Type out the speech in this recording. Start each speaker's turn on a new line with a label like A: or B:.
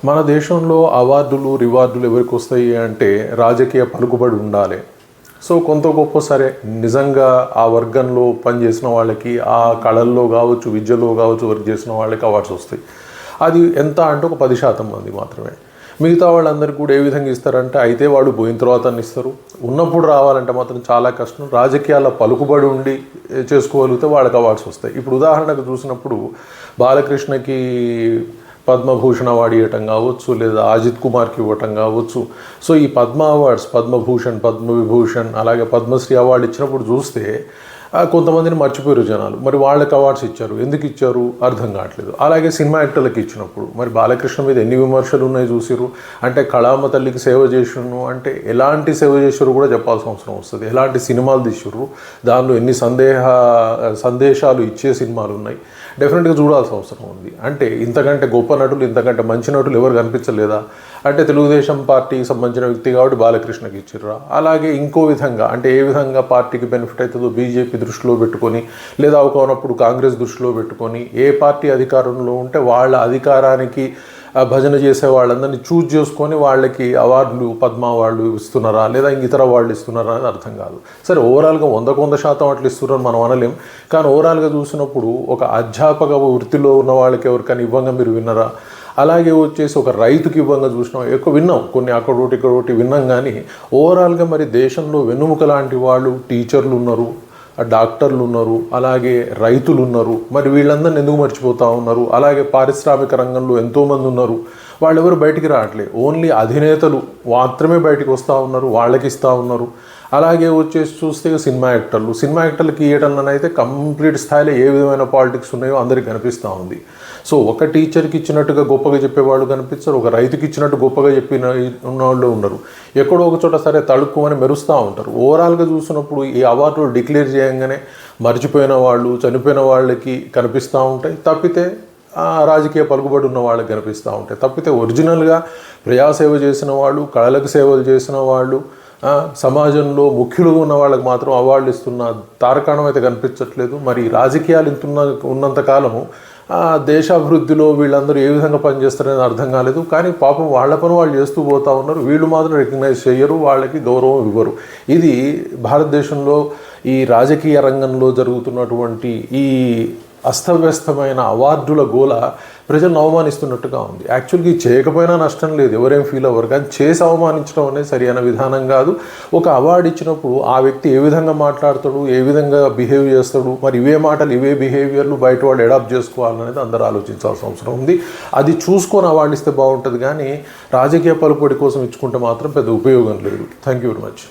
A: మన దేశంలో అవార్డులు రివార్డులు ఎవరికి వస్తాయి అంటే రాజకీయ పలుకుబడి ఉండాలి. సో కొంత గొప్ప సరే నిజంగా ఆ వర్గంలో పనిచేసిన వాళ్ళకి ఆ కళల్లో కావచ్చు విద్యలో కావచ్చు వర్క్ చేసిన వాళ్ళకి అవార్డ్స్ వస్తాయి. అది ఎంత అంటే ఒక 10% మంది మాత్రమే. మిగతా వాళ్ళందరికీ కూడా ఏ విధంగా ఇస్తారంటే అయితే వాడు పోయిన తర్వాత ఇస్తారు. ఉన్నప్పుడు రావాలంటే మాత్రం చాలా కష్టం. రాజకీయాల పలుకుబడి ఉండి చేసుకోగలిగితే వాళ్ళకి అవార్డ్స్ వస్తాయి. ఇప్పుడు ఉదాహరణకు చూసినప్పుడు బాలకృష్ణకి పద్మభూషణ్ అవార్డు ఇవ్వటం కావచ్చు, లేదా అజిత్ కుమార్కి ఇవ్వటం కావచ్చు. సో ఈ పద్మ అవార్డ్స్ పద్మభూషణ్, పద్మవిభూషణ్, అలాగే పద్మశ్రీ అవార్డు ఇచ్చినప్పుడు చూస్తే కొంతమందిని మర్చిపోయారు జనాలు. మరి వాళ్ళకి అవార్డ్స్ ఇచ్చారు, ఎందుకు ఇచ్చారు అర్థం కావట్లేదు. అలాగే సినిమా యాక్టర్లకు ఇచ్చినప్పుడు మరి బాలకృష్ణ మీద ఎన్ని విమర్శలు ఉన్నాయి చూసిరు. అంటే కళామ తల్లికి సేవ చేసిను అంటే ఎలాంటి సేవ చేసారు కూడా చెప్పాల్సిన అవసరం వస్తుంది. ఎలాంటి సినిమాలు తీసిర్రు, దానిలో ఎన్ని సందేశాలు ఇచ్చే సినిమాలు ఉన్నాయి, డెఫినెట్గా చూడాల్సిన అవసరం ఉంది. అంటే ఇంతకంటే గొప్ప నటులు, ఇంతకంటే మంచి నటులు ఎవరు కనిపించలేదా? అంటే తెలుగుదేశం పార్టీకి సంబంధించిన వ్యక్తి కాబట్టి బాలకృష్ణకి ఇచ్చిర్రా? అలాగే ఇంకో విధంగా అంటే ఏ విధంగా పార్టీకి బెనిఫిట్ అవుతుందో బీజేపీ దృష్టిలో పెట్టుకొని, లేదా ఒకనప్పుడు కాంగ్రెస్ దృష్టిలో పెట్టుకొని, ఏ పార్టీ అధికారంలో ఉంటే వాళ్ళ అధికారానికి భజన చేసే వాళ్ళందరినీ చూజ్ చేసుకొని వాళ్ళకి అవార్డులు, పద్మ అవార్డులు ఇస్తున్నారా లేదా ఇతర అవార్డులు ఇస్తున్నారా అని అర్థం కాదు. సరే ఓవరాల్గా 100% అట్లా ఇస్తున్నారని మనం అనలేం. కానీ ఓవరాల్గా చూసినప్పుడు ఒక అధ్యాపక వృత్తిలో ఉన్న వాళ్ళకి ఎవరికైనా ఇవ్వంగా మీరు విన్నారా? అలాగే వచ్చేసి ఒక రైతుకి ఇవ్వంగా చూసినాం, ఎక్కువ విన్నాం, కొన్ని అక్కడోటి ఇక్కడోటి విన్నాం. కానీ ఓవరాల్గా మరి దేశంలో వెన్నుముక లాంటి వాళ్ళు టీచర్లు ఉన్నారు, డాక్టర్లు ఉన్నారు, అలాగే రైతులు ఉన్నారు. మరి వీళ్ళందరినీ ఎందుకు మర్చిపోతూ ఉన్నారు? అలాగే పారిశ్రామిక రంగంలో ఎంతోమంది ఉన్నారు, వాళ్ళెవరు బయటికి రావట్లేదు. ఓన్లీ అధినేతలు మాత్రమే బయటికి వస్తూ ఉన్నారు, వాళ్ళకి ఇస్తూ ఉన్నారు. అలాగే వచ్చేసి చూస్తే సినిమా యాక్టర్లకి ఇవ్వటంలోనైతే కంప్లీట్ స్థాయిలో ఏ విధమైన పాలిటిక్స్ ఉన్నాయో అందరికీ కనిపిస్తూ ఉంది. సో ఒక టీచర్కి ఇచ్చినట్టుగా గొప్పగా చెప్పేవాళ్ళు కనిపిస్తారు, ఒక రైతుకి ఇచ్చినట్టు గొప్పగా చెప్పిన ఉన్నవాళ్ళు ఉన్నారు. ఎక్కడో ఒక చోట సరే తడుక్కుమని మెరుస్తూ ఉంటారు. ఓవరాల్గా చూసినప్పుడు ఈ అవార్డులు డిక్లేర్ చేయగానే మర్చిపోయిన వాళ్ళు, చనిపోయిన వాళ్ళకి కనిపిస్తూ ఉంటాయి తప్పితే రాజకీయ పలుకుబడి ఉన్న వాళ్ళకి కనిపిస్తూ ఉంటాయి తప్పితే ఒరిజినల్గా ప్రజాసేవ చేసిన వాళ్ళు, కళలకు సేవలు చేసిన వాళ్ళు, సమాజంలో ముఖ్యులుగా ఉన్న వాళ్ళకి మాత్రం అవార్డులు ఇస్తున్న తారకాణం అయితే కనిపించట్లేదు. మరి రాజకీయాలు ఉన్నంతకాలము దేశాభివృద్ధిలో వీళ్ళందరూ ఏ విధంగా పనిచేస్తారనేది అర్థం కాలేదు. కానీ పాపం వాళ్ళ పని వాళ్ళు చేస్తూ పోతూ ఉన్నారు. వీళ్ళు మాత్రం రికగ్నైజ్ చేయరు, వాళ్ళకి గౌరవం ఇవ్వరు. ఇది భారతదేశంలో ఈ రాజకీయ రంగంలో జరుగుతున్నటువంటి ఈ అస్తవ్యస్తమైన అవార్డుల గోల ప్రజలను అవమానిస్తున్నట్టుగా ఉంది. యాక్చువల్గా చేయకపోయినా నష్టం లేదు, ఎవరేం ఫీల్ అవ్వరు. కానీ చేసి అవమానించడం అనేది సరైన విధానం కాదు. ఒక అవార్డు ఇచ్చినప్పుడు ఆ వ్యక్తి ఏ విధంగా మాట్లాడతాడు, ఏ విధంగా బిహేవ్ చేస్తాడు, మరి ఇవే మాటలు ఇవే బిహేవియర్లు బయట వాళ్ళు అడాప్ట్ చేసుకోవాలనేది అందరూ ఆలోచించాల్సిన అవసరం ఉంది. అది చూసుకొని అవార్డు ఇస్తే బాగుంటుంది. కానీ రాజకీయ పలుకుబడి కోసం ఇచ్చుకుంటే మాత్రం పెద్ద ఉపయోగం లేదు. Thank you very much.